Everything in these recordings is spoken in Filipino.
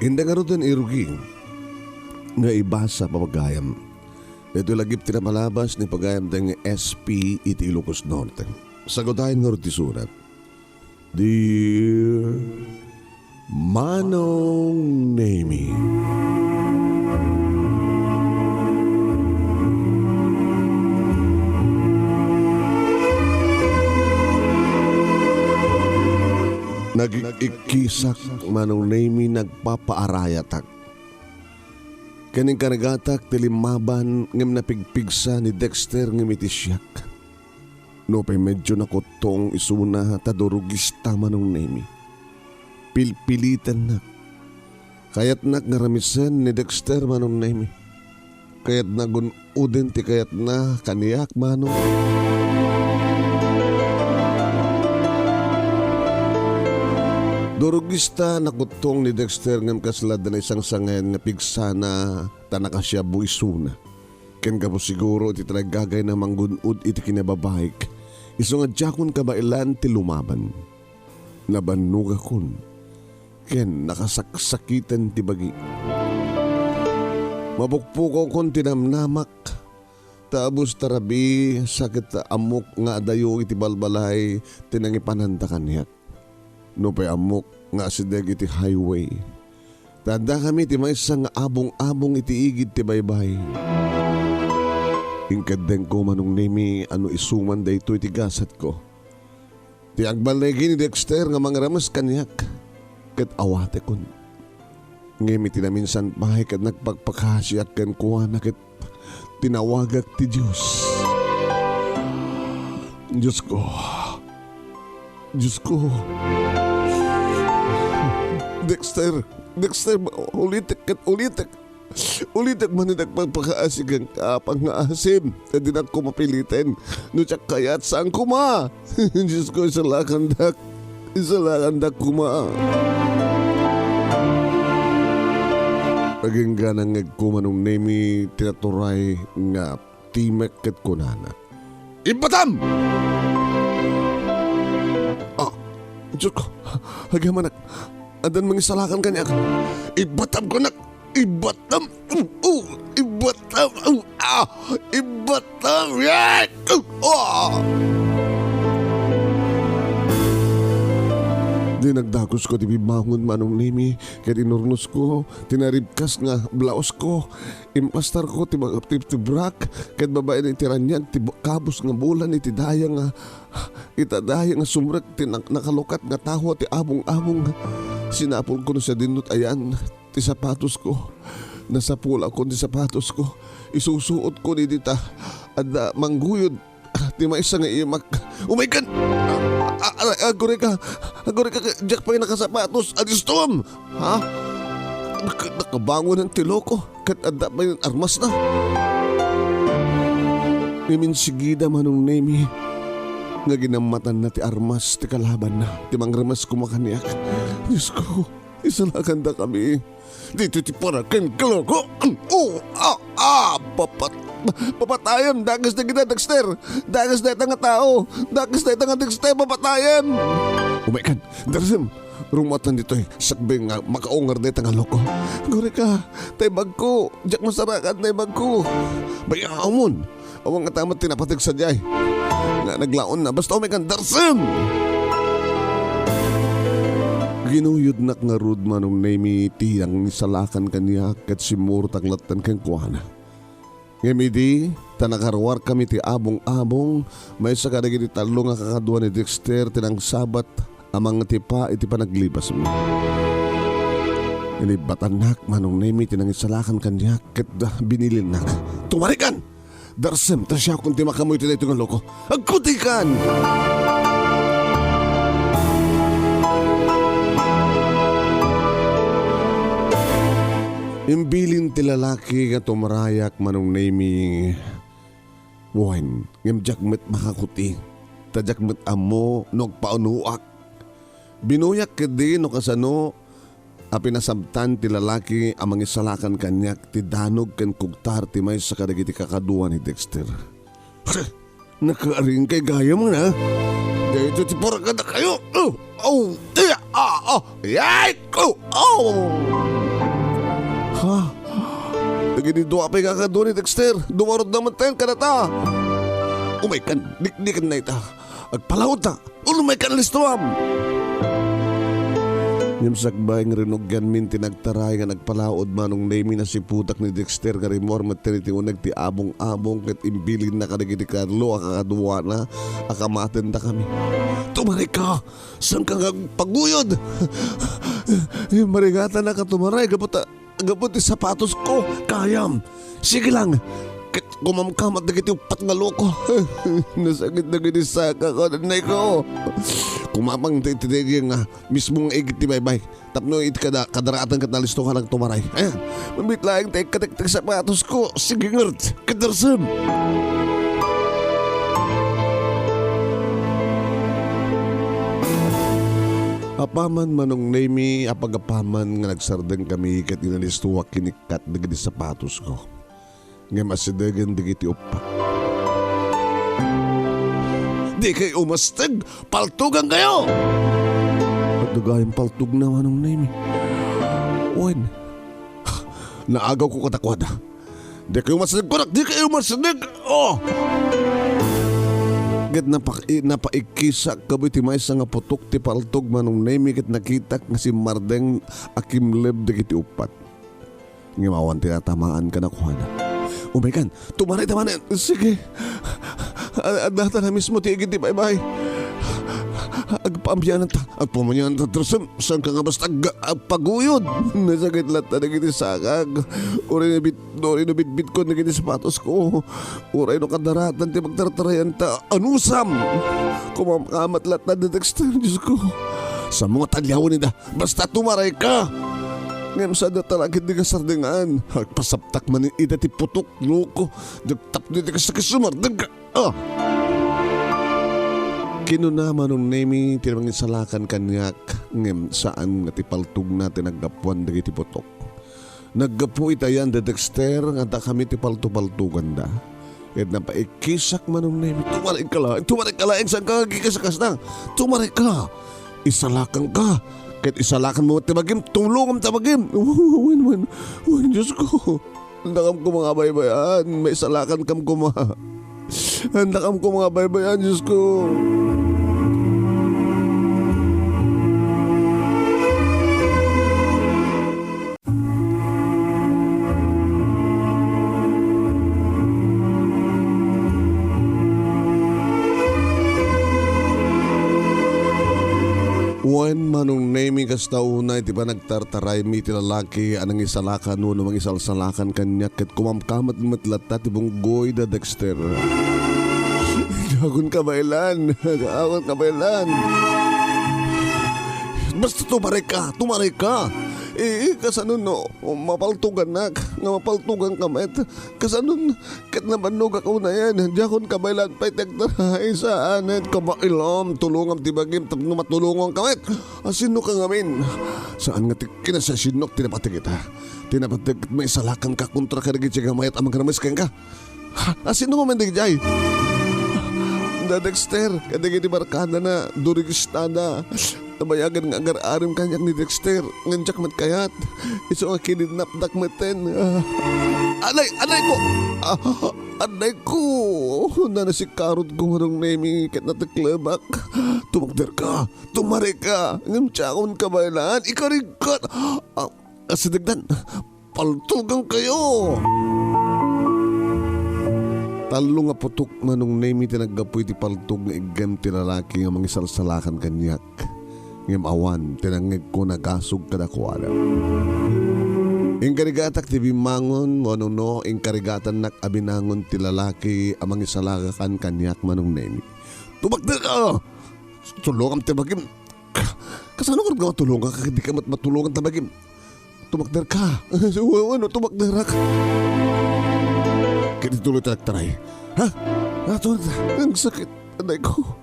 Kinda nga rin irugi nga ibasa papagayam. Ito lagip tinapalabas ni pagayam ng SP iti Ilocos Norte. Sagotahin nga rin ti surat. Dear Manong Nemi, nag-ikisak Manong Nemi nagpapaarayatak. Kaning karagatak tilimaban ngem napigpigsa ni Dexter ngem itisyak. No pay medyo nakotong isuna tadurugista Manong Nemi. Pilpilitan na. Kayat naramisan ni Dexter Manong Nemi. Kayat nagunuden ti kayat na kaniyak Manong. Durugista nakutong ni Dexter ngam kaslad na isang sangen nga pigsa na tanaka siya buisuna. Ken ka po siguro iti talagagay na manggunud iti kinababaik. Iso nga jakon kabailan ti lumaban. Nabanuga kun. Ken nakasaksakitan ti bagi. Mapukpuko kon tinamnamak. Taabos tarabi sakit amok nga adayo iti balbalay tinangipananda kaniyak. No pay amok nga asideg iti highway. Tanda kami ti maysa nga abong-abong iti igid ti baybay. Ingkadeng ko Manong Nemi ano isuman da ito iti gasat ko. Ti agbalegi ni Dexter nga mangramas kanyak. Kat awate kon. Ngemi tinaminsan pahay kat nagpagpakasyak kan kuha na kat tinawagak ti Diyos. Diyos ko. Diyos ko. Dexter, ulitek man nagpagpakaasig ang kapang nga asim. Hindi na ko mapilitin. No tsak kayat saan kuma? Diyos ko, isalakandak kuma. Paging ganang ko Manong Nemi tinaturay nga timek kat kunana. Ibatam! Diyos ko, hagamanak. Adan mangisalakan kanya. Ibatam ko nak. Ibatam. Ibatam. Ibatam. Di nagdagos ko, di bibangon Manong Nemi. Kaya dinurnos ko, tinaribkas nga blaos ko. Impastar ko, tibrak. Kaya babae na itiranyan, kabos nga bulan, itidaya nga. Itadaya nga sumrek, nakalukat nga taho, ti abong-abong. Sinapol ko na sa dinut ayan, ti sapatos ko. Nasapul ako ti sapatos ko. Isusuot ko ni dita. At mangguyod, ti maisa nga imak. Oh my God! Agore ka, Jack pa yung nakasapatos. Adis tom! Ha? Nakabangon ng tilo ko. Kat adda pa yung armas na. Niminsigida Manong Nemi. Nga ginamatan na ti armas, ti kalaban na. Ti mangramas kumakaniak. Diyos ko, isalakanda kami. Dito ti parakin kaloko. Papatayan, dagas na gina Dexter. Dagas na itang tao. Dagas na itang Dexter, papatayan. Oh my God, Darzim. Rumatan dito sakbeng nga makaungar na itang loko. Gure ka, tay bag ko. Jack masarakat na bag ko. Bayaw mon. Awang nga tamat tinapatig sa jay. Nga naglaon na, basta oh my God, Darzim. Ginuyod nak nga rud Manong Nemi tiyang nisalakan kanya kat simurtak latan kang kuwana. Ngemidi, tanakarwar kami ti abong-abong, may sa kadagiti talo nga kakadwa ni Dexter tinang sabat amang tipa iti panaglibas mo. Inibatanak Manong Nemi tinang isalakan kanya kat binilinak. Tumarikan! Darsem, tasya kung ti makamoy tinay ito nga loko. Agkutikan! Imbilin ti lalaki nga tumarayak Manong Nemi. Buhain, ngem jakmet makakuti. Tajakmet amo nagpaunuak. Binuyak kedi no kasano apinasabtan ti lalaki amang isalakan kanyak ti danog ken kugtar ti may sa kadagiti kakaduan ni Dexter. Nakaaring kay gaya mo na. Dito ti poragada kayo. Yay! Dagiti duwapay kakaduni Dexter. Dumarod naman tayo kanata. Umay kan, dikdikan na ita. Agpalawot ta. Umay kan listuam. Sakbay ng rinugyan min tinagtaray nga nagpalaod manong name na si putak ni Dexter nga rimor matinitingunag ti abong-abong kat imbilin na kanagiti Carlo akakaduwa na akamaten ta kami. Tumaray ka! Saan ka nga paguyod? Marigata na ka tumaray gabot ti sapatos ko kayam. Sige lang! Kat kumamkam at nagiti upat nga loko. Nasakit na ginisaka ko nanay ko. Kumapang titidigi nga mismong igit ti baybay. Tapno iti kadaratan kat nalisto ka lang tumaray. Ayan, mabitlaing tayo katiktik sapatos ko. Sige ngert, kadarsam. Apaman manong name apagapaman nga nagsardeng kami kat inalistuwa kinikat dagiti sapatos ko. Nga masidagan digiti upa. Di kayo umastag, paltugan kayo! Pagdagayang paltug na manong name. Wen, naagaw ko katakwada. Di kayo masadag ko, di kayo masadag! Oh! Gat napaikisa kaboy ti may nga putok ti paltog manong name kat nakita nga si Mardeng akimleb digiti upat. Ngimawan tinatamaan ka na kuhana. Umaykan, tumaray tamanan. Sige. Adata na mismo tigit di bye-bye. Agpaambiyanan ta. Agpamanyanan ta. Terus saan ka nga basta agpaguyod. Nasakit lahat na nagiti sakag. Uray na bitbit ko nagiti sapatos ko. Uray no kadaratan ti magtartarayan ta. Anusam. Kumakamat lahat na Dexter. Diyos ko. Sa mga talyawin nila. Basta tumaray ka. Ngayon sa natalagid di ka sardingan. Pasaptak man ida ti putok, loko. Dagtap di ka sa kisumar. Kinuna manong nemi tinamangin salakan kanyak. Ngayon saan nga ti paltug natin naggapuan di ti putok. Naggapu itayan da Dexter. Nga kami ti paltu-paltugan da. At napaikisak manong nemi. Tumarik ka lang. Tumarik ka lang. Saan ka kikasakas na? Tumarik ka. Isalakan ka. Kahit isalakan mo at tabagim, tulungan tabagim. Wan, Diyos ko. Handakam ko mga baybayan. May isalakan kam ko Handakam ko mga baybayan, Diyos ko. Wan manong name kasta unay di ba nagtartaray mi ti lalaki anang isalakan no namang isalsalakan kanya ket kumamkamat matlata ti bunggoy da Dexter. Dagon ka bailan. Basta tumaray ka. Kasanon no, mapaltugan na, nga mapaltugan ka met. Kasanon, kat nabanog ako na yan, diyakon kabaylan pa'y tagtaray saan, kabailom, tulungam tibagim, tapno matulungan ka met. Asino ka ngamin? Saan nga kinasasinok, tinapatig kita. Tinapatig, may salakan ka kontra ka nagit siya gamayat amang kanamis ka. Asino nga man digjay? Da Dexter, kadigit barkada na, durigistana. Nabayagan nga agar-arim kanyak ni Dexter. Nganjak mat kayat. Iso nga kinidnap dakmeten. Anay ko! Anay ko! Nanasikarot ko marong nemi kat nataklabak. Tumagder ka! Tumari ka! Ngamtsakon ka ba ilan? Ikarigkat! Asidagdan! Paltugang kayo! Talo nga putok manong nemi tinagapoy ti paltog nga igam ti lalaki nga mangisalsalakan kanyak. Ngem awan tinangig ko nagasog kadakwada. Ingkarigatak ti bimangon wano no ingkarigatan nak abinangon ti lalaki amang isalakakan kanyak manong nemi. Tumakder ka! Tulungan ti bagim. Kasano ka matulungan ka hindi ka matulungan ti bagim? Tumakder ka! Ano tumakder ka? Kaya tuloy talagtaray. Ha? Ang sakit. Anay ko.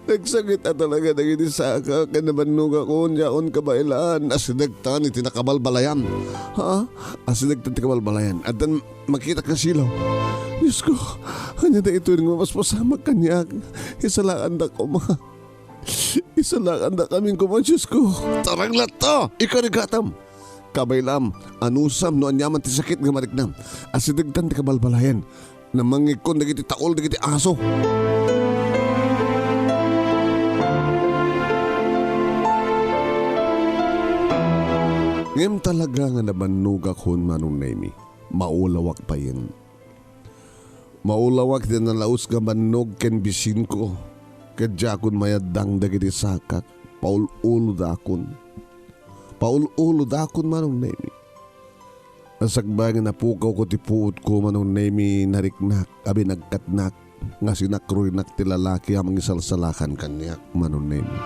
Nagsakit at talaga naging isaka ka naman nuga ko niyaon kabailan asinagtan iti nakabalbalayan. Ha? Asinagtan iti kabalbalayan at dan makita ka silaw. Diyos ko, kanya na ito yung mapaspasama kanyak. Isalaan na ko Isalaan na kaming ko Diyos ko. Tarang lato, ikarigatam. Kabaylam, anusam no anyaman ti sakit nga mariknam. Asidagtan ti kabalbalayan. Namangikon dagiti taol dagiti aso. Ngem talaga nga nabanugak hon manong Naimi. Maulawak pa yan. Maulawak din na laos nga manog ken bisin ko. Kadya kun mayadang dagiti sakak. Paul-ulo dakon. Paul-ulo dakon manong Naimi. Asagba nga napukaw ko ti puot ko manong Naimi nariknak. Abi nagkatnak. Nga sinakruinak ti lalaki amang isalsalakan kanya manong Naimi.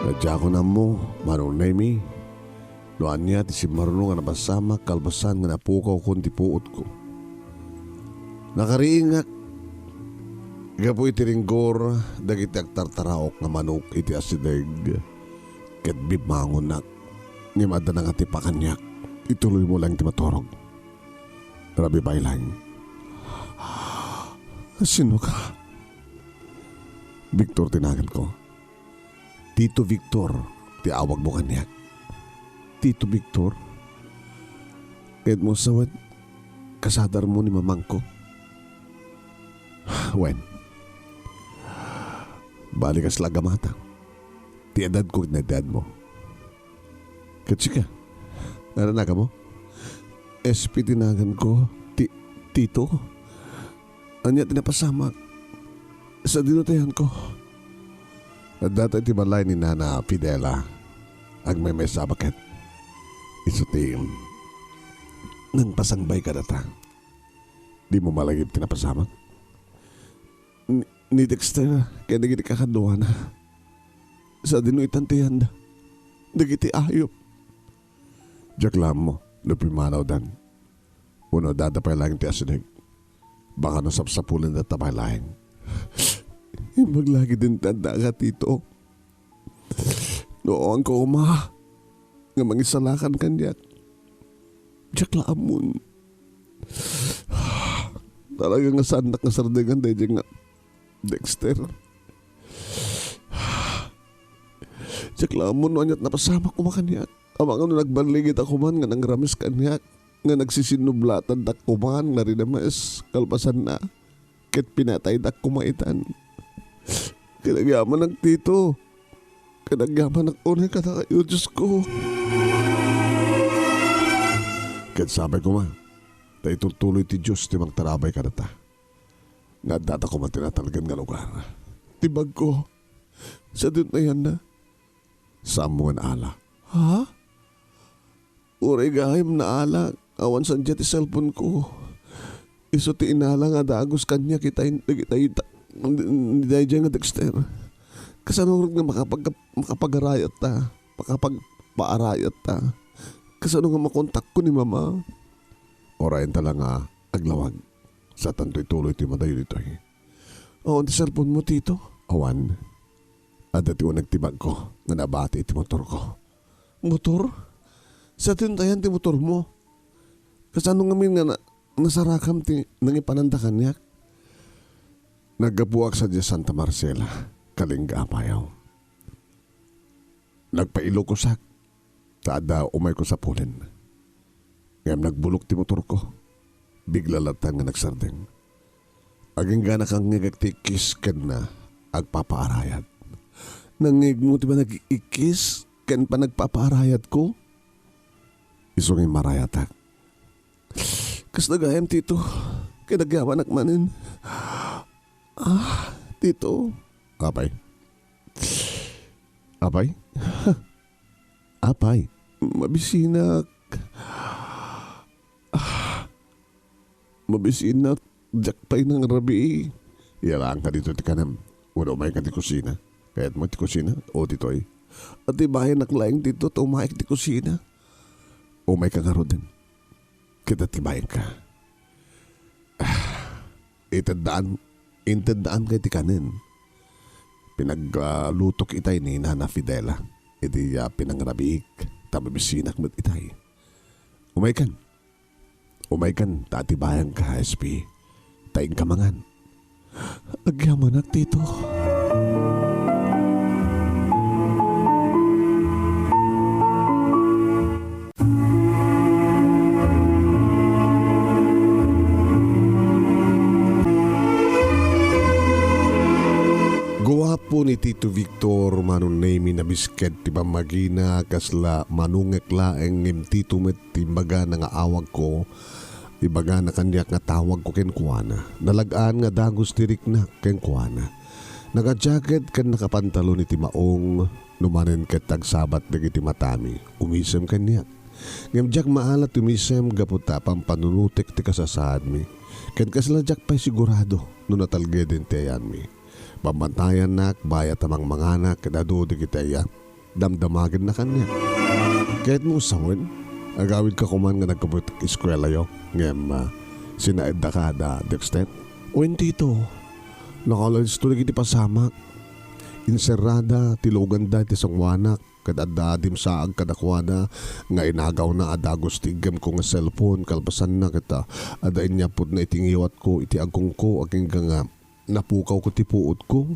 Nadya ko na mo, manong Naimi. Noan niya ti si Marno nga nabasama kalbasan nga napukaw ko ti puot ko. Nakariingak. Gapoy iti ringgor, dagiti agtartaraok nga manok iti asideg. Ket bimangon nak, ngimada na nga ti pakanyak. Ituloy mo lang ti matorog. Rabi baylan. Sino ka? Victor tinagan ko. Tito Victor, ti awag mo kanyak. Tito Victor? Kahit mo sawad, kasadar mo ni mamang ko. When? Balik ka sila gamata. Ti edad ko na edad mo. Katsika, naranaga mo? SP tinagan ko, Tito. Anya tinapasamak. Sa dinutayan ko. At dati ti balay ni Nana Fidela. Ang may sabaket. Isutim. Nang pasangbay ka data. Di mo malagip tinapasamak. Ni Dexter, kaya nagiti kakaduha na. Sa dinuitan ti handa. Nagiti ayop. Diyak lang mo, lupimanaw dan. Uno dadapay lang ti asinag. Baka nasapsapulan na tapay lang. Maglagi din tanda ka, Tito. Noong ko nga mangisalakan kanyak. Diyak lang mo. Talagang nasanak nga sardengan dahil nga Dexter. Diyak lang mo noon at napasama ko makanyak. Amang ano nagbanligit ako man nga nang ramis kanyak. Nga nagsisinublatan dak kuman na rin namas kalpasan na. Ket pinatay dak kumaitan. Kinagyaman ng Tito. Kinagyaman ng unay ka na kayo, Diyos ko. Ket sabi ko man, tayo tuloy ti Diyos ti magtarabay ka na ta. Nga data ko man tinatalagan nga lugar. Tibag ko, sa dun na yan na. Samuan ala. Ha? Uray gahim na ala, awan san dyan ti cellphone ko. Iso ti inala nga dagos kanya kita hindi dahil dyan nga Dexter. Kasanurog nga makapagarayat ta. Makapagpaarayat ta. Kasano nga makontak ko ni Mama. Orayan tala nga aglawag. Sa tanto'y tuloy ti madayo dito eh. Awan ti cellphone mo, Tito. Awan. At dati ko nagtibag ko. Nga nabati ti motor ko. Motor? Sa tintayan ti motor mo. Kasano nga min nga nasarakam ti nangipananda kanyak. Naggabuak sa Diyos Santa Marcela, Kalingga Apayaw. Nagpailo ko sak, taada umay ko sa pulin. Ngayam nagbulok ti motor ko, bigla latang nga nagsardeng. Aging gana kang ngagtikis ken na agpapaarayat. Nangig mo ti ba nag-ikis ken pa nagpapaarayat ko? Isungin marayatak. Kas nagayam, Tito, kinagyaman akmanin. Tito. Apay. Apay? Apay. Mabisinak. Mabisinak. Jakpay ng rabi. Iyalaan ka dito ti kanam. Wala umay ka ti kusina. Kaya't mo ti kusina. O titoy. At ibayan naklayang dito. Umay ka ti kusina. Umay ka nga ro din. Kita tibayan ka. Intandaan kay ti kanin. Pinaglutok itay ni Nana Fidela. Iti pinangrabiik. Tamabisinak mat itay. Umaykan. Umaykan. Tatibayan ka, SP. Taing kamangan. Agyaman ak, Tito. po ni Tito Victor manong name na bisket ti pamagina kasla manungek laeng ngem Tito met timbaga na nga awag ko ibaga na kanyak nga tawag ko ken kuana nalagaan nga dagos tirik na ken kuana naka-jacket kan nakapantalo ni timaong numanen ket tagsabat dagiti matami umisem kanyak ngem jak maalat umisem gaputa pampanunutek ti kasasad mi ken kasla jak pay sigurado no natalged din tayan mi Pamantayan nak, bayat amang mga anak, kadado di kita iya, damdamagan na kanya. Kahit mo sawin, agawid ka kuman nga nagkabutik eskwela yo, ngem sinaed da ka da, Dexter. O hindi to, nakalalis to lagi ti pasamak. Inserrada, tilugan da ti sangwanak, kadadadim saag kadakwada, nga inagaw na adagos tigam ko nga cellphone, kalpasan na kita, adain niya pud na itingiwat ko, iti agong ko, aging nga napukaw ko ti puot ko.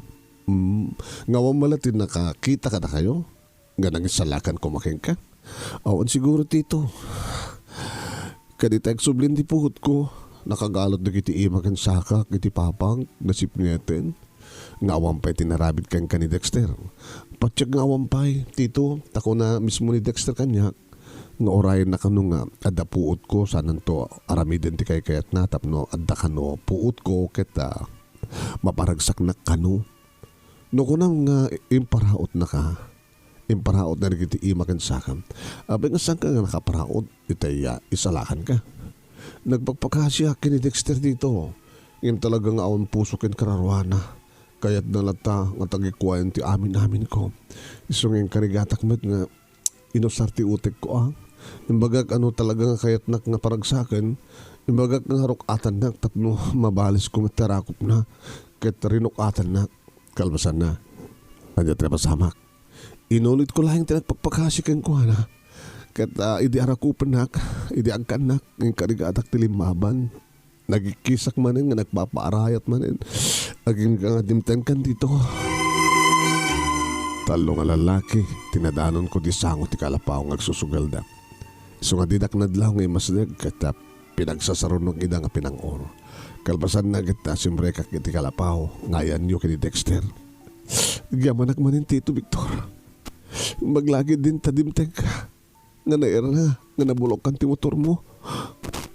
Ngawang malatin nakakita ka na kayo. Nga nangisalakan ko making ka. Awan siguro tito. Kadita sublin ti puot ko. Nakagalot na kiti imakan sakak iti papang nasip niyatin. Ngawang pa'y tinarabit kang ka ni Dexter. Patyag ngawang pa'y tito. Tako na mismo ni Dexter kanya. Nga orayan na kano nga adda puot ko sanan to aramiden ti kay kayat na tapno adda kano puot ko kita maparagsak na kano. No kunang nga imparaot na ka. Imparaot na rin iti imakan sakam. Abay nga saan ka nga nakaparaot, itaya isalakan ka. Nagpagpakasya kini Dexter dito. Ngayon talagang awan puso ken kararwana. Kaya't nalata nga tagikwayan ti amin ko. Isungin karigatak met nga inosarti utek ko ah. Imbagag ano talaga nga kayat nak nga paragsaken. Imbagag nga harukatan na tapno mabalis ko matarakop na ket rinukatan na kalbasan na. Anya treba samak. Inulit ko lang tinagpagpakasikan ko na. Ket idi arakupan nak, idi agkan nak ng karigatak tilimaban. Nagikisak manin nga nagpapaarayat manin. Aging nga dimten kan dito. Talo nga lalaki, tinadanon ko di sango ti kalapaw ngagsusugal da. So nga didak nadlaw ngay masnag katap pinagsasarunog ida nga pinangor. Kalbasan na kita simbre kak iti kalapaw ngayan nyo kini Dexter. Gyamanak manin Tito Victor. Maglagid din tadimteng ka. Nga naira na, nga nabulok kan ti motor mo.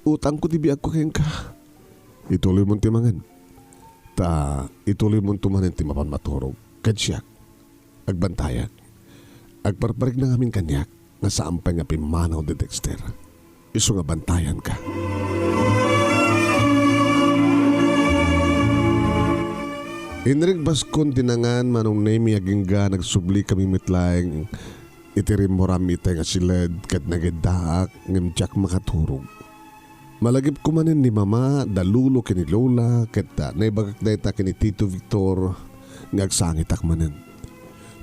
Utang ko di biyag ko kayang ka. Ituloy mo ti mangan. Ituloy mo tumanin ti mapan maturog. Kadsyak. Agbantayak. Agparparig na ngamin kanyak nga saan pa nga pimanaw di Dexter. Iso nga bantayan ka. Inrig baskon tinangan manong name aging ga nagsubli kami mitlaeng itirim mo ramita nga siled kat nageddaak ngem tiyak makaturog. Malagip ko manin ni mama dalulo kini lola kat naibagak dayta kini Tito Victor ngagsangitak manin.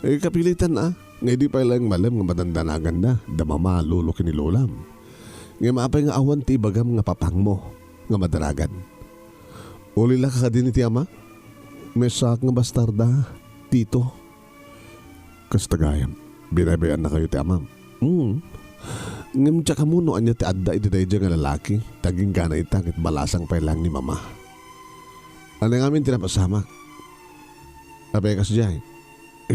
Kapilitan nga di pa ilang malam nga madandanagan na da mama lulo kini lolam. Nga maapay nga awan ti bagam nga papang mo nga madaragan. Ulila ka din iti ama? May sak nga bastarda, tito. Kastagayam, binabayan na kayo ti ama. Ngam tsaka mo no anya ti adda iti dahi nga lalaki, taging gana itang at balasang pa lang ni mama. Ano nga amin tinapasama? Abay kas dyan.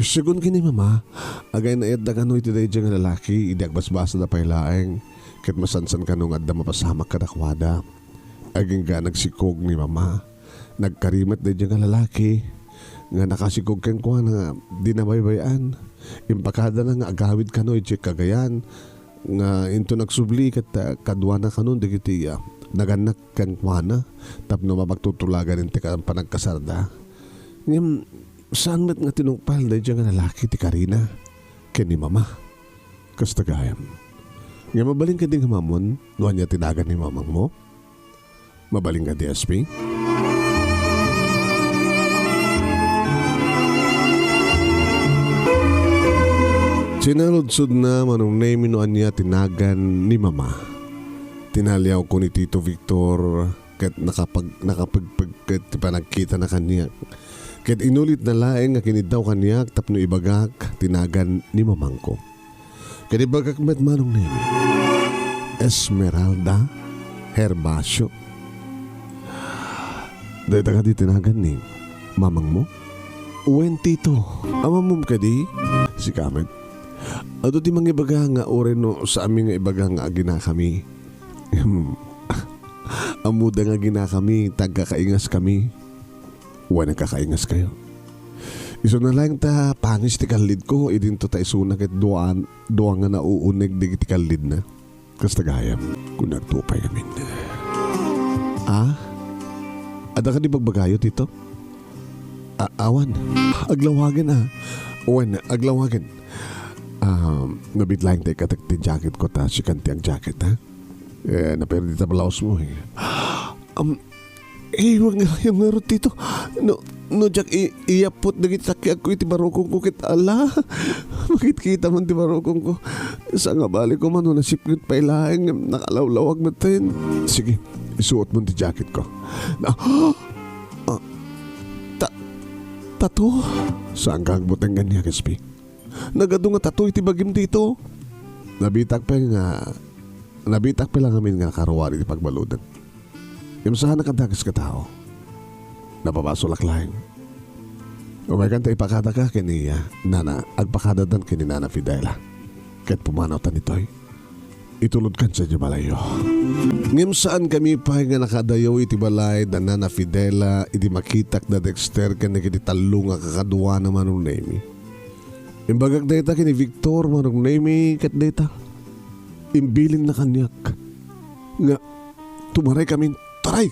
Sigun kini mama, agay na edda kano iti dahi nga lalaki, idi agbasbasa na pailaeng, kat masansan kanong adda mapasama kadakwada. Aging ga nagsikog ni mama, nagkarimat dahi nga lalaki, nga nakasikog kang kuha nga di na baybayan. Impakada na nga agawid kano iti kagayan, nga into nagsubli kat kadwa na kanon digiti naganak kan kuha na, tapno mapagtutulagan inti ka panagkasarda. Ngayon, saan met nga tinungpal dahi nga lalaki ti Karina, ken ni mama. Kastagayam. Nga mabaling ka din hamamon, nuhan niya tinagan ni mamang mo? Mabaling ka DSP? Sinaludsod na manong name nuhan niya tinagan ni mama. Tinaliaw ko ni Tito Victor kat nakapagpagkat panagkita na kanya. Kat inulit na laeng nga kinidaw kanya tapno ibagak tinagan ni mamang ko. Kat ibagak met manong name Esmeralda Herbacio. Dahil taga di tinagan ni mamang mo? Uwen tito, amamum ka di? Si Kamet. Ato di mga ibaga nga ore no sa aming nga ibaga nga gina kami. Amuda nga gina kami, tagkakaingas kami. Uwan nagkakaingas kayo. Iso na lang ta pangis ti kalid ko, idin to ta isuna ket duan nga nauuneg di ti kalid na. Kas tagayam, kung nagtupay amin. Ada ka di bagbagayo tito? Awan, aglawagan Uwan, aglawagan. Nabitlaing tayo katak ti jacket ko ta, si kanti ang jacket ha. Napero di ta blouse mo eh. Wag nga yung meron dito. No, Jack, iyapot na kita ko iti barokong ko kit ala. Makit-kita man ti barokong ko. Sa nga bali ko man, nasipit pa ilaing, nakalawlawag natin. Sige, isuot mo ti jacket ko. Tato? Saan kang butang ganyan, Kaspi? Nagado nga tato iti bagim dito. Nabitak pa lang amin nga karawari ti pagbaludan. Yung saan nakadagas ka tao, napapasulak lang. Umaykan tayo ipakada ka kini Nana, agpakadadan kini Nana Fidela. Kahit pumanaw ta nito'y, itulod kan sa malayo. Ngim saan kami pa nga nakadayaw iti balay na Nana Fidela, iti makitak na Dexter kan nagiti talo nga kakaduwa na manong name. Imbagag data kini Victor manong name kat data. Imbilin na kanyak. Nga, tumaray kami. Taray!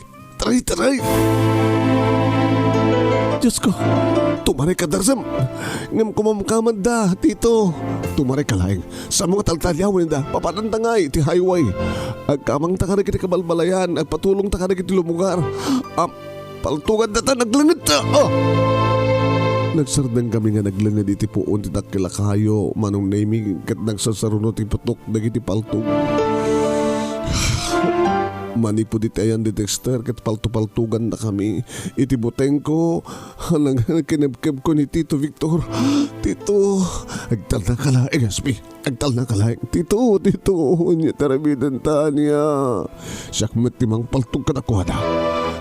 Diyos ko, tumaray ka darsam. Ngam kumamkaman da, tito. Tumaray ka laing. Sa mga taltalyawin da, papanantangay, ti highway. Agkamang takarig iti kabalbalayan, agpatulong takarig iti lumugar. Paltugan data, naglangit ta. Nagsardang kami nga naglangad iti puon ti dakila kayo, manong naming kat nagsasarunot iti putok dagiti paltog. Manipo di tayan di Dexter kat palto-paltugan na kami. Iti buteng ko, halang kinebkeb ko ni Tito Victor. Tito, agtal na kalaing, Aspi. Agtal na kalaing. Tito, niya tarabidan ta niya. Siyak matimang paltog ka na kuha na.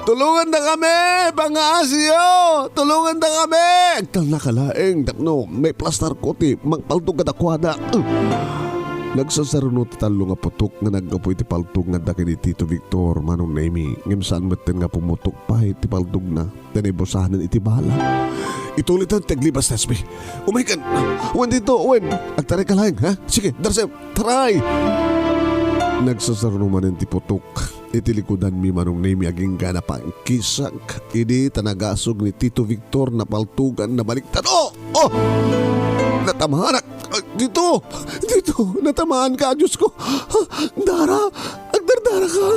Tulungan na kami, pangasyo! Tulungan na kami! Agtal na kalaing, tapno, may plastar ko ti, magpaltog ka na kuha na. Nagsasarunot talo nga putok nga naggapoy ti paltog nga daki ni Tito Victor manong naimi. Ngem saan maten nga pumutok pa iti paltog na tanibosahanan iti bala. Itulit ang taglibas Tasby. Umaykan! Uwan dito, uwan! Agtaray ka lang, ha? Sige, darsem, taray! Nagsasarunot ti putok. Iti likudan mi manong naimi aging gana pang kisak. Idi tanagasog ni Tito Victor na paltugan na baliktad. Oh! Natamahan dito, natamaan ka, Diyos ko. Dara, agdardara ka.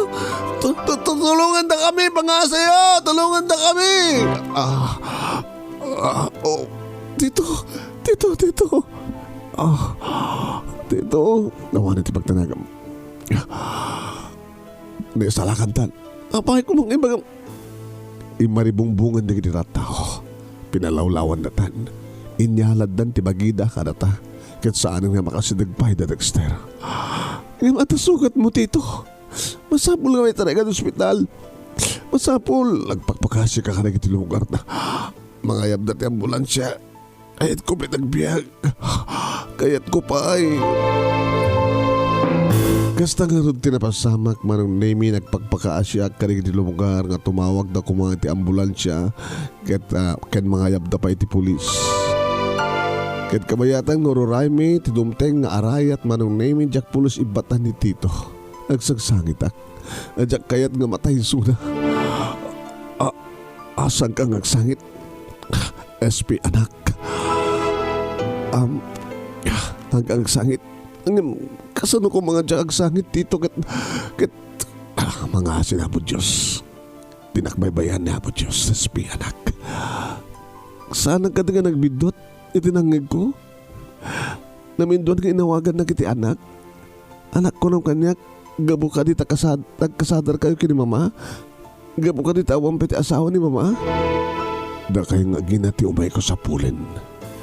Tulungan na kami, pangasayo. Tulungan na kami. Tito. Tito, nawa na ti pagtanagam. Hindi salakantan. Apay ko mong ibang imaribungbungan na kinirataw. Pinalawlawan na tan. Inyalad dan ti bagida kadata. Kat saan nga makasidagpay da Dexter. Ngayon atasugat mo, Tito. Masapul nga may taragan ospital. Masapul. Nagpagpakasya ka ka nagiti lugar na. Mga yabdat yung ambulansya. Kayat ko pinagbiyak. Kayat ko pa ay. Kasta nga rin tinapasamak manong name nagpagpakaasya ka nagiti lugar nga tumawag na kumang iti ambulansya. Kat mga yabda pa iti pulis. Ket kabayatan ng Rorayme, tidumteng nga arayat manong name Jack Pulos ibatan ni Tito. Nagsagsangit ak. Jack kayat nga matay suna. Asang ka ngagsangit? SP anak. Hanggang sangit. Kasano ko mga Jack agsangit Tito ket mga sinabo Diyos. Tinakbaybayan niya po Diyos. SP anak. Saan ka nga nagbidot? Itinangig ko. Naminduan ka inawagan na kiti anak. Anak ko ng kanyak. Gabo ka di tagkasadar kayo kini mama. Gabo ka di tawang piti asawa ni mama. Da kayo nga ginati umay ko sa pulen.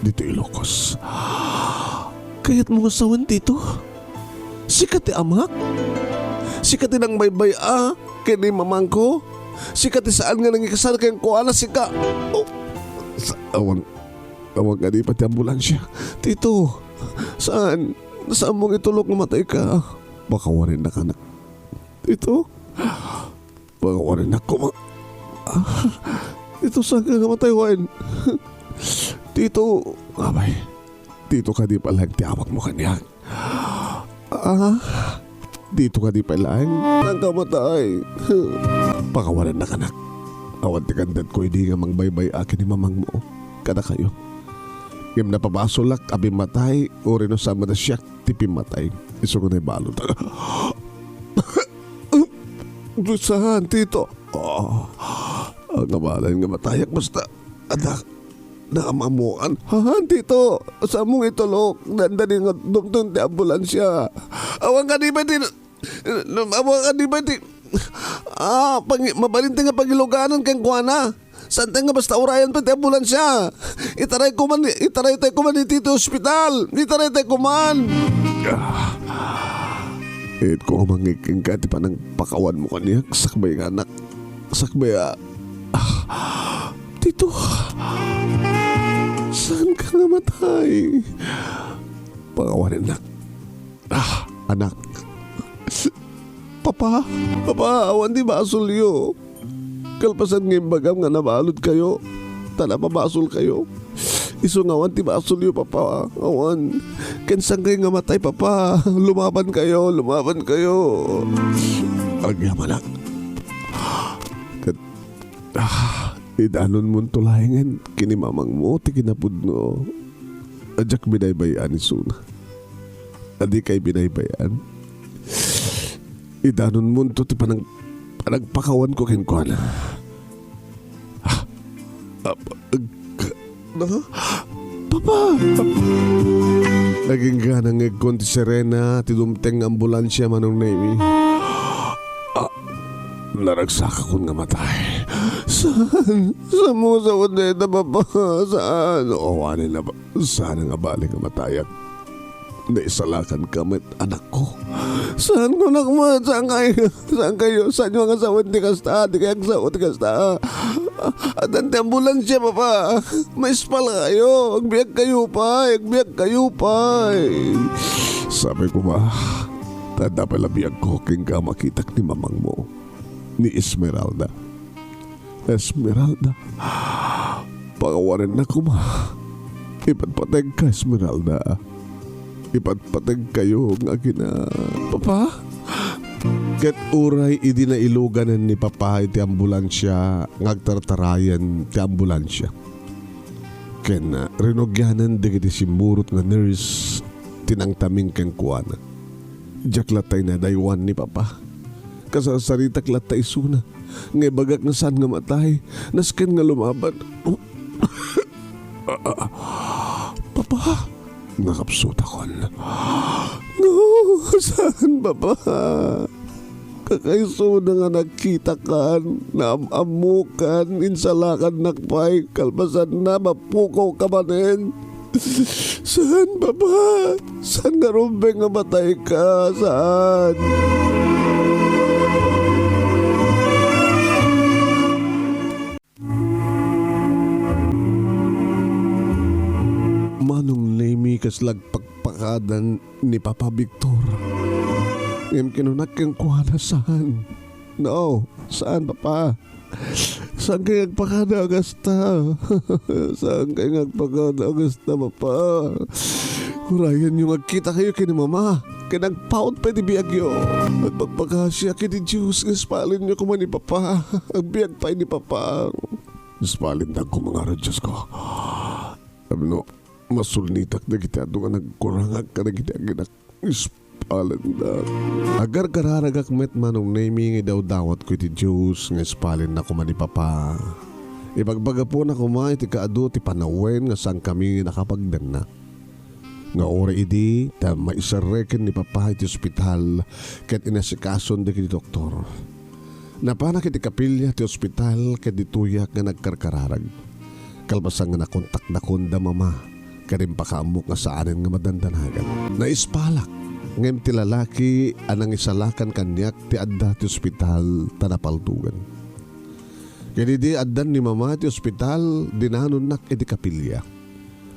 Dito Ilocos. Kaya't mga sawan dito. Sikat ti amak. Sikat ti nang baybay kini mamang ko. Sikat ti saan nga nangikasal kayong kuala sika. Awan. Awag ka di pati ambulansya. Tito, saan? Saan mong itulog na matay ka? Baka warin na ka na. Tito, baka warin na ko. Tito, saan ka namatay, Juan? Tito, abay, Tito ka di pala tiyawag mo kanya. Dito ka di pala ang kamatay. Baka warin na ka na. Awan ti kandat ko hindi nga mangbaybay akin ni mamang mo. Kada kayo. Kim na pabasolak abi matay o rin sama na siya tipi matay. Iso ko na balot. Saan, Tito? Ang nabalan nga matayak basta anak na amamuan. Tito, saan mong itulok? Dandali nga dumtun ti ambulansya. Awang ka di ba ti... Awang ka di ba ti... mabalinti nga pagiluganan kang kuwana. Santa nga basta urayan pa ti ambulansya. Itaray tayo kuman di Tito Hospital. Itaray tayo kuman. It ko mangiking ka ti pa ng pakawan mo kaniya. Sakbay nga anak. Sakbay Tito, saan ka namatay? Pakawanin anak. Anak. Papa, awan di basulyo. Kalpasan ngayon bagam nga nabalod kayo. Tala mabasol kayo. Iso nga awan ti basulyo, Papa. Awan. Kensang kayo nga matay, Papa. Lumaban kayo. Agyam anak. Idanon mo tulahingan. Kinimamang mo, ti kinapudno. Adyak binaybayan ni Suna. Adi kay binaybayan. Idanon mo to ti panagpakawan ko kinkwana. Papa! Naging ganang ngegkon ti Serena ti dumteng ambulansya manong Naimi. Naragsaka ko nga matay. Saan? Saan mo sa wadeta, Papa? Saan? Awanin na ba? Saan nga balik nga matayak? Naisalakan kami anak ko. Saan ko nakmat? Saan kayo? Saan yung mga sawad ni Kasta? Di kaya sawad ni Kasta? At ang ambulansya, Papa. May spal kayo. Agbiyak kayo pa. Sabi ko ba, tanda pala biyag ko king ka makitak ni mamang mo. Ni Esmeralda. Pakawarin na ko ma. Ipatpatag ka, Esmeralda. Ipatpatag kayo ng akin na Papa. Kat uray idi na iluganan ni Papa iti ambulansya ngagtartarayan ti ambulansya. Ken rinogyanan digiti simurot nga nurse tinangtaming keng kuwana. Diyak latay na daywan ni Papa. Kasasaritak latay suna. Ngay bagak na saan nga matay. Nasken nga lumaban. Papa. Nakapsot ako. No, saan Papa? Kakaiso na nga nakita kan, naamukan, insalakan nakpay, kalbasan na mapukaw ka manin. Saan Papa? Saan nga rumbeng nga matay ka? Saan? Manong Naimi kaslag pagpakadan ni Papa Victor. Ngayon kinunak kang kuhala saan? No, saan Papa? Saan kayo nagpakada Agasta? Saan kayo nagpakada Agasta Papa? Hurayan yung nagkita kayo kini Mama. Kaya nagpaut pa di biyagyo. At pagpakasya kini Diyos nga spalin nyo kuman ni Papa. Ang biyag pa ni Papa. Spalin na ko mga radyos ko. Sabi no, masulnitak na kita doon nga nagkurangag ka na kita ginak ispalan na. Agar kararagak met manong Naimi nga daw dawat ko iti Diyos nga ispalin na kuman ni Papa. Ibagbaga po na kumay ti kaado ti panawen nga sang kami nakapagdan na. Nga ora idi ta maisareken ni Papa iti ospital ket inasikason di kiti doktor. Napanak iti kapilya ti ospital ket dituyak nga nagkarkararag. Kalbasang nga nakontak na kunda Mama. Karim pakaamok nga saanin nga madandanagan. Naispalak. Ngayon ti lalaki anang isalakan kanyak ti adda ti ospital tanapaltugan. Kaya di addan ni Mama ti ospital dinanon nak iti kapilya.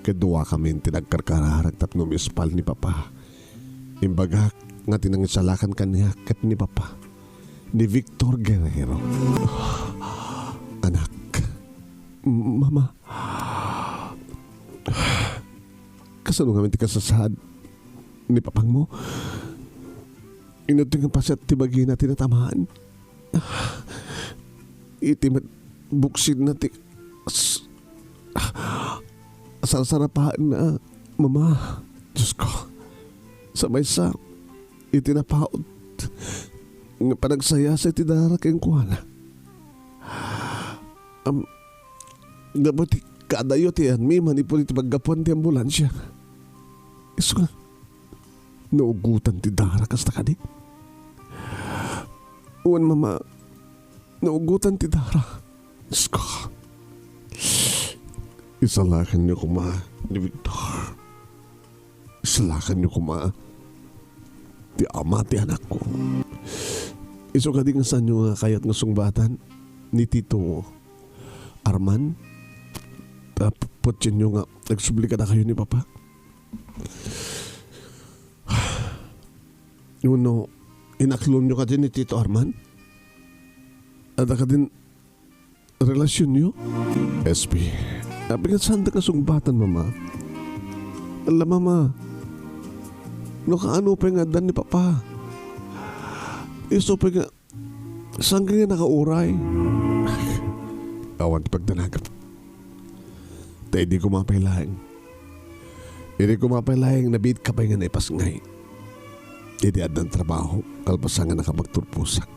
Kedua kami tinagkarkararag tapno mispal ni Papa. Imbaga nga tinangisalakan kaniya kat ni Papa. Ni Victor Guerrero. Anak. Mama. Kasano nga ti kasasad ni Papang mo? Inuting ang pasyat tibagi na tinatamaan. Itimat buksid na ti sarapahan na Mama. Diyos ko. Sa may sa itinapaot nga panagsaya sa itidara kayong kuwana. Dapat kadayo ti yan mi manipuli ti paggapuan ti ambulansya. Iso nga naugutan ti dara kasta ka di. Uwan Mama, naugutan ti dara. Isko. Isalakan niyo kuma ni Victor. Isalakan niyo kuma ti ama ti anak ko. Iso ka di nga saan nyo nga kayat nga sungbatan ni Tito Arman. Potsin nyo nga nagsubli ka na kayo ni Papa. Yun no, inaklon nyo ka din ni Tito Arman? At ka din relasyon nyo? SP, sabi nga saan ka sungbatan Mama? Alam Mama, no kaano pa nga dan ni Papa? Iso pa nga, saan ka nga nakauray? Awan pagdanagap. Tay di ko mapailaing. Hindi ko mapailaing nabit ka pa nga naipasngay. Hindi adang trabaho, kalpasangan nakapagturpusak.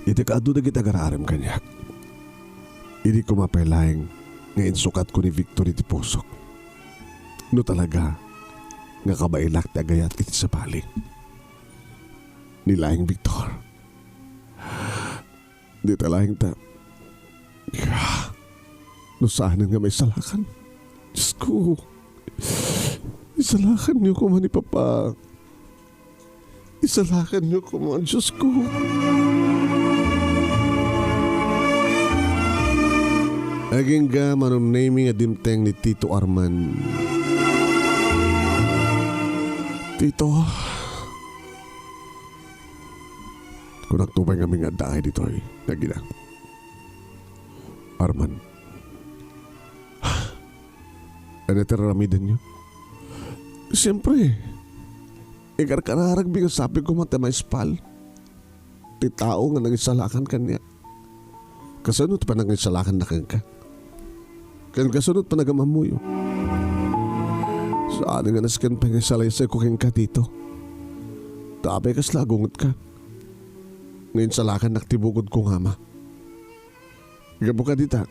Hindi ka adu na kita gararam kanyak. Hindi ko mapailaing ngayon sukat ko ni Victor iti pusok. No talaga, nga kabailak na gayat iti sa bali. Nilaing Victor. Di talaing ta. No saan nga may salakan. Diyos ko. Isalakan niyo ko man ni Papa. Isalakan niyo ko man. Diyos ko. Aging ga manong naming adimteng ni Tito Arman. Tito. Kung nagtubay kami nga dahay dito ay nagina. Arman. Ano teraramidan niyo? Siyempre. Ikarkararag bigas sabi ko mata may spal. Ti tao nga nangisalakan kanya. Kasunod pa nangisalakan na ka. Kan kasunod pa nagamamuyo. Saan nga naskan pa nga salaysay ko ka dito. Tabi kas lagungot ka. Ngayon salakan naktibugod ko nga ma. Gabo ka dita.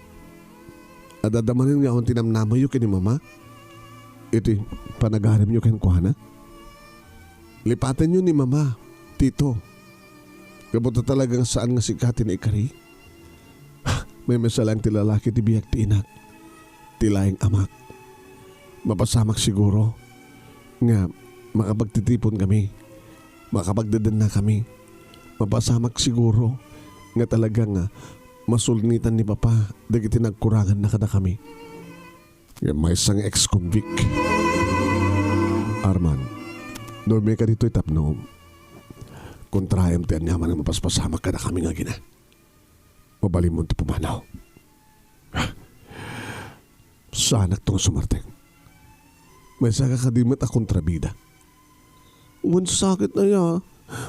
Adadamanin nga akong tinamnamayo kini Mama. Iti panagarim nyo ken kuhana. Lipatan nyo ni Mama, Tito. Gabo ta talagang saan nga sikatin na ikari. May masalang ti lalaki ti biyak ti inak. Tilaing amak. Mapasamak siguro. Nga makapagtitipon kami. Makapagdadan na kami. Mapasamak siguro. Nga talagang masulnitan ni Papa dagiti nagkurangan na kada kami. Yan may isang ex-convict. Arman, norme ka dito itapno. Kontrayam tiyan niya man ang mapaspasamak ka na kami nga gina. Mabalim mo ito pumanaw. Sanak tong sumarteng. May saka kadimat akong trabida. Uwan sakit na ya.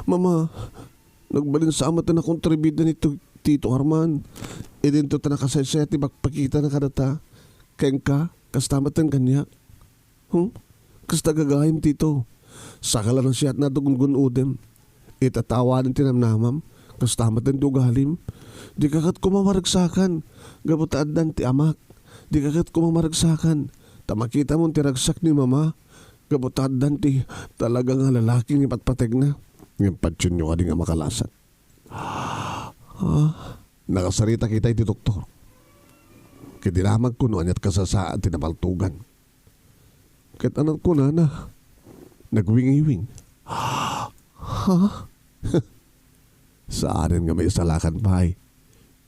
Mama, nagbalin sa amat na akong trabida nito Tito Arman. E din to tanakasaysay at ipagpakita na kadata. Kayang ka, kastamatan kanya. Kasta gagahim Tito. Sakala ng siya at natugungun udem. Itatawanan tinamnamam. Kastamatan tugalim. Di kakat kumamaragsakan. Gabutaadan ti amak. Di kakat kumamaragsakan. Tamakita mong tiragsak ni Mama. Gabutaadan ti talagang lalaking ipatpateg na. Ngayon patsyon nyo ka di nga makalasan. Nakasarita kita iti doktor. Kadilamag ko noon at kasasaan tinapaltugan. Kahit anak ko na nagwing-iwing. Saanin nga may isalakan pa ay.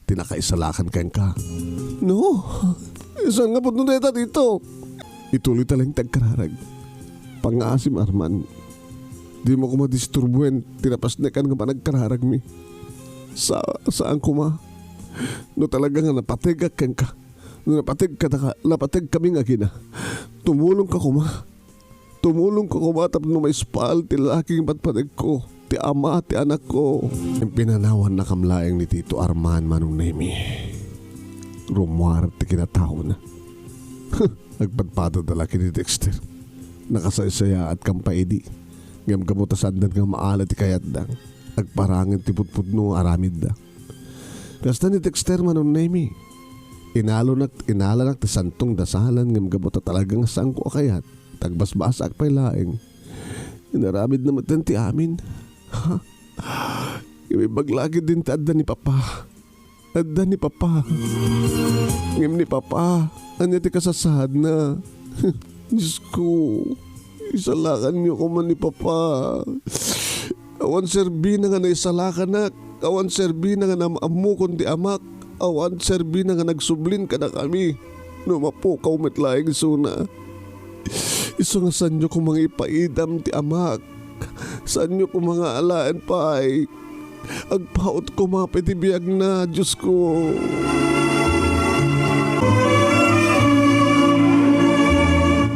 Tinakaisalakan kang ka. No. Saan nga po nuneta dito? Ituloy talang tagkararag. Pangasim Arman. Di mo ko madisturbuhin. Tinapas na kan nga pa nagkararag mi. Saan ko ma? No talaga nga napatig ka. No napatig kami nga gina. Tumulong ka kuma. Tumulong ka kuma tapno may spal ti laking patpatig ko. Ti ama, ti anak ko. Yung pinanawan na kamlaeng ni Tito Arman manong Nemi. Rumuar ti kinatao na. Nagpadpado dalaki ni Dexter. Nakasaysaya at kampaidi. Ngam kamutasandan nga maalat ti kayat dang. Nagparangin ti putpudno aramid da. Kasta ni Dexter manong Nemi. Inala ti santong dasalan ngam gabuta talagang saan ko akayat. Tagbasbasak pa'y laeng. Inaramid naman din ti amin. Ha? Ibaglagi din ti adda ni Papa. Adda ni Papa. Ngam ni Papa. Anya ti kasasad na. Diyos ko. Isalakan niyo ko man ni Papa. Awan serbi na nga naisalakan na. Awan serbi na nga namamu kundi amak. Awan serbi na nga nagsublin ka na kami. Numapukaw metlaing suna. Iso nga saan nyo kung mga ipaidam ti amak. Saan nyo kung mga alaan pa ay. Agpaot ko mga petibiyag na, Diyos ko.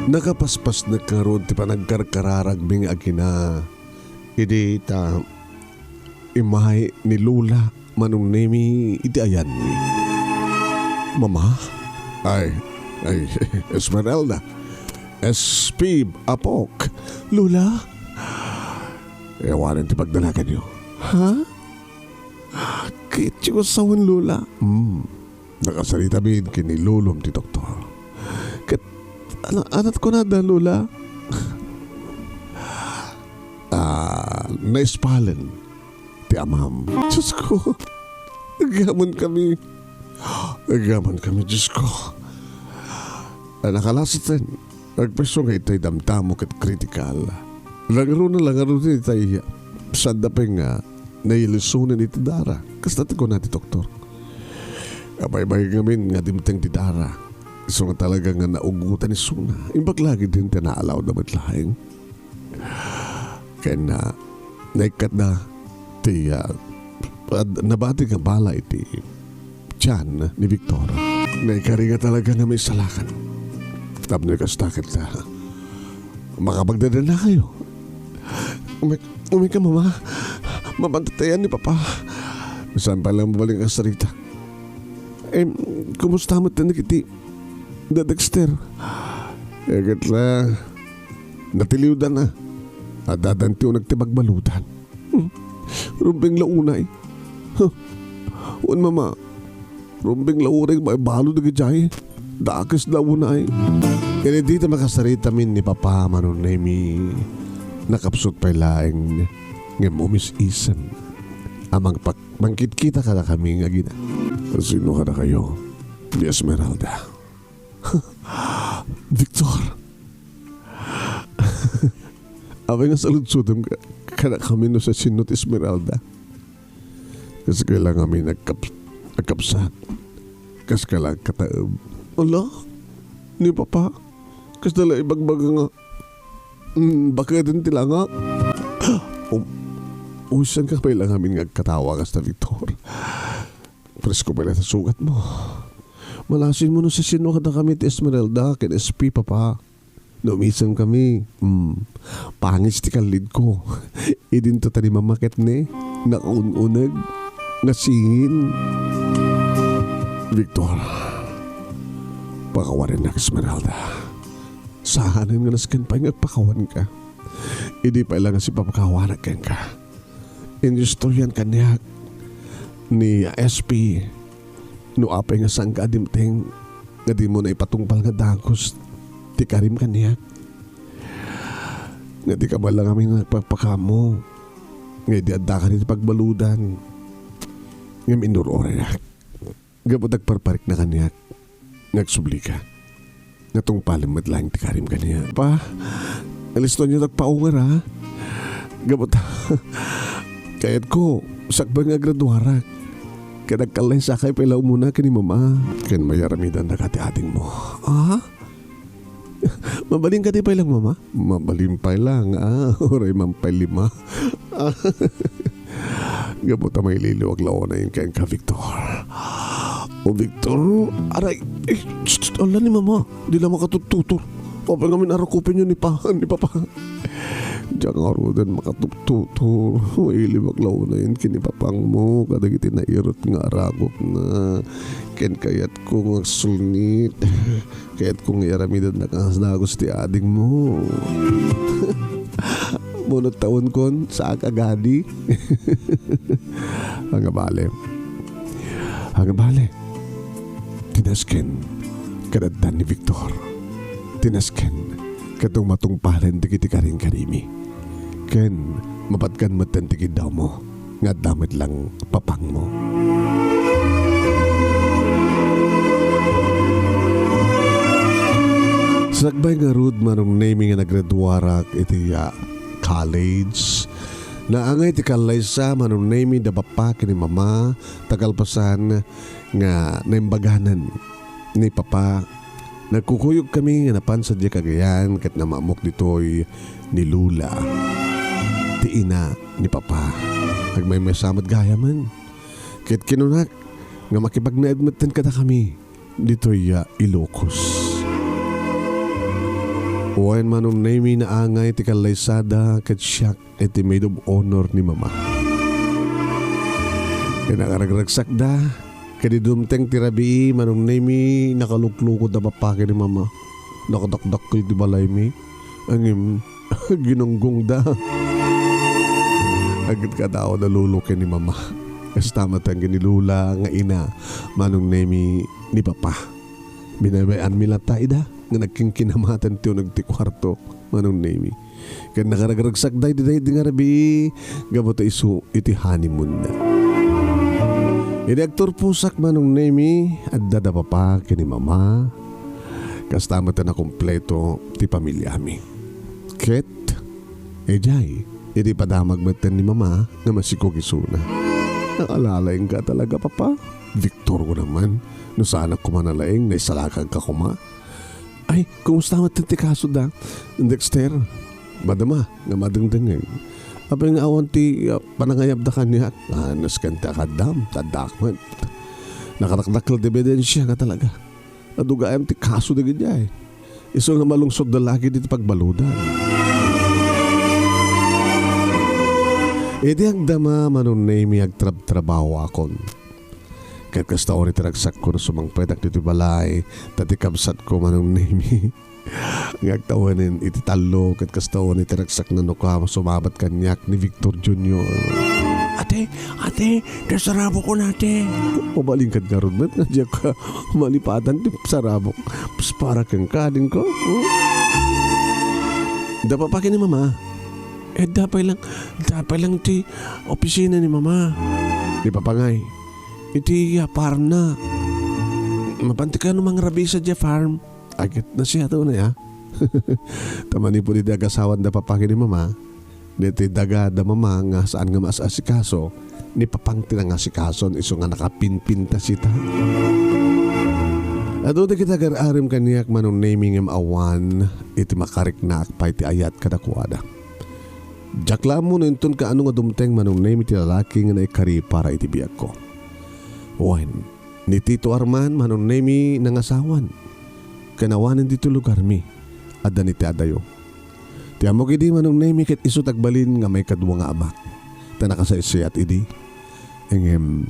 Nakapaspas na karoon ti panagkarkararag ming agina. Idi ta imay ni Lula manong Nemi iti ayan ni. Mama? Ay, Esmeralda. SP Apok. Lula? Ewanan ti pagdalagan niyo. Ha? Kityo sawan Lula. Nakasalita bin kinilulom ti doktor. Anat ko na da Lula. Naispalen ti amam. Diyos ko. Agaman kami, Diyos ko. Nakalasit rin. Nagpeso nga itay damtamok at kritikal. Langaro din itay sadapeng nga nailisunan iti dara. Kastat ko na ti doktor. Abay-bay ngamin nga dimteng ti dara. So nga talaga nga naugutan ni Suna. Imbag lagi din tinaalaw na matlaing. Kaya na naikat na ti nabati nga bala iti tiyan ni Victor. Naikari nga talaga nga may salakan. Tapos nagkastakit na makapagdadan na kayo. Umi ka mama. Mapantatayan ni Papa. Saan pa lang mabaling ka sa rita? Kumusta mo tayo nakiti? Dexter. Egat lang. Natiliwdan na. At dadantiw nagtibagbalutan. Rumbing launay. Uwan mama. Rumbing lauring may balo na gajay. Dakis launay. Kaya dito makasarita min ni Papa manong Nemi. Nakapsot pa'y laing ng umis-isan. Amang mangkit kita ka na kami nga gina. Sino ka na kayo? Di Esmeralda. Victor. Abay nga saludsudam ka na kami no sa sinot Esmeralda. Kasi kailangan kami nagkapsat. Kasi kailangan kataab. Ala? Ni Papa? Kasi dala ibagbaga nga. Baka din tilanga. Saan ka pa ilang amin nagkatawa ka sa Victor? Presko pala sa sugat mo. Malasin mo no sa sino ka na kami ti Esmeralda kin SP Papa. Numisan kami. Pangis ti kalid ko. Idin to tani mamakit ni. Nakaununag. Nasingin. Victor. Pakawarin na Esmeralda. Sahanan nga naskan pa yung pakawan ka. Hindi pa ilang si papakawanan ka. Industroyan ka niya ni SP. No apay nga sang kadimteng nga di mo na ipatungpal nga dagos ti karim ka niya. Nga di ka ba lang kami nagpapakamo. Nga di adda ka nito pagbaludan. Nga minurore na. Nga po nagparparik na kaniya. Nagsubli ka. Natong palimad lang ti karim ka niya. Pa, alisto niyo nagpaungar ha. Gabot. Kayat ko, sakba nga graduara. Kanagkalay sa kay pala muna kini mama. Kan mayaramidan na kati ating mo. Mabaling ka di pa lang mama? Mabaling pa lang oray mampay lima. Gabuta may liliwag lao na yun kain ka Victor. O Victor, aray, ala ni mama, di lang makatututor. Papa ngamin arakupin yun ni papa. Diyan nga rodan makatututor. May liwag lao na yun kinipapang mo. Kadagiti na irot nga aragok na. Ken kayat ko nga sulnit. Kayat ko nga yaramidan na kahasdagos ti ading mo. Munot taon kon sa akagadi. Hangabale. Tinasken kadaddan ni Victor. Tinasken katong matungpalan di kiti karing karimi. Ken mapatkan matan ti daw mo. Nga damit lang papang mo. Sagbay nga rud manong naming nga naggraduarak iti college. Naangay ti kalaysa manong naming da papa kini mama tagalpasan nga naimbaganan ni papa. Nagkukuyog kami nga napan sa Kagayan kat namamok ditoy ni Lula. Ti ina ni papa. Nagmay masamad gaya man. Kat kinunak nga makipagnaadmatan kada kami ditoy Ilocos. Uwain manong nami na angay ti kalaysada kat siyak iti maid of honor ni mama. Kaya nakaragraksak da. Kaya dumteng tirabi manong nami nakaluklukod na papake ni mama. Nakadakdak ko iti balay mi. Angim ginunggong da. Agad ka daw na lulukin ni mama. Kastamat ang ginilula nga ina manong nami ni papa. Binabayan milata ida. Nga nagkingkinamatan tiyo nagtikwarto manong nami. Kaya nakaragagsak day di nga rabi gabot isu iti honeymoon na. Ini aktor pusak manong nami at dadapa pa kini mama. Kastamatan na kompleto ti pamilya mi. Ket, jay, iti padamag matan ni mama nga masikog isuna. Nakalalaing ka talaga papa. Victor ko naman. No sana kumanalaing na isalakag ka kuma. Ay, kumusta matan ti kaso da? Dexter, madama nga madengdengeng. Apay nga awan ti panangayab da kanya. Anas kanta kadam, tadakmat. Nakatakdakal di ebidensya nga talaga. Adugayam ti kaso da ganyay. Iso nga malungsod da lagi dito pagbaludan. Iti agdama manon nami agtrabaho akon. Kahit kasta ori tinagsak ko na sumangpetak dito balay, tati kabsat ko manong nami. Ngagtawanin iti talo, kahit kasta ori tinagsak na nukama sumabat kanyak ni Victor Jr. Ate, kasarabo ko nate. Pabalingkad nga ron, ba't nga ka malipatan di sarabo. Pas para kang kading ko. Dapapakin ni mama. Dapay lang ti opisina ni mama. Di papangay. Iti farm na. Mapanti ka namang rabi sa farm. Agit na siya ito na ya. Tamani po di agasawan da papakin ni mama. Dito daga da mama nga saan nga masasikaso. Ni papang tinangasikason iso nga nakapinpinta sita. Ado da kita gararim kaniyak manong naming awan. Iti makarik na akpay ti ayat kadakwada. Jakla mo na intun ka ano nga dumteng manong name iti lalaki nga naikari para iti biyak ko. Wen, ni Tito Arman manong name nangasawan. Kanawanan dito lugar mi. Adda ni ti adayo. Ti amok idi manong name ket isu tagbalin nga may kadwa nga abak. Tanakasaysayat idi. Engem,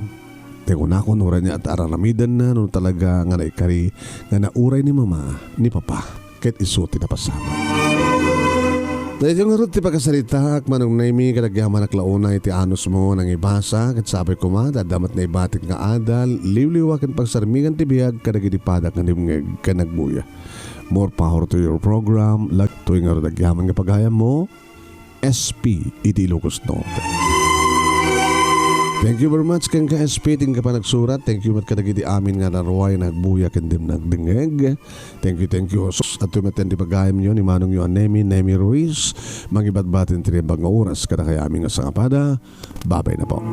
tengo na ako nura niya at araramidan na no talaga nga naikari nga nauray ni mama ni papa ket isu tinapasama. Dahil yung nga ti pagkasalita, manong naimi kadagyaman naklauna iti anos mo nang ibasa, kat sabi ko ma, dadamat na ibatik nga adal, liwliwakan pagsarmingan ti biyag, kadagidipadak nga nimngeg kanagbuya. More power to your program, lag to yung nga radagyaman nga pagayam mo, SP iti Ilocos Norte. Thank you very much kang ka-SP ting ka pa nagsurat. Thank you mat kadagiti amin nga naruay nagbuya kandim nagdingeg. Thank you. At tumaten di pagayam nyo ni Manong Yuan Nemi Ruiz. Mangibat-batin tinibag nga oras kada kaya amin nga sangapada. Babay na po.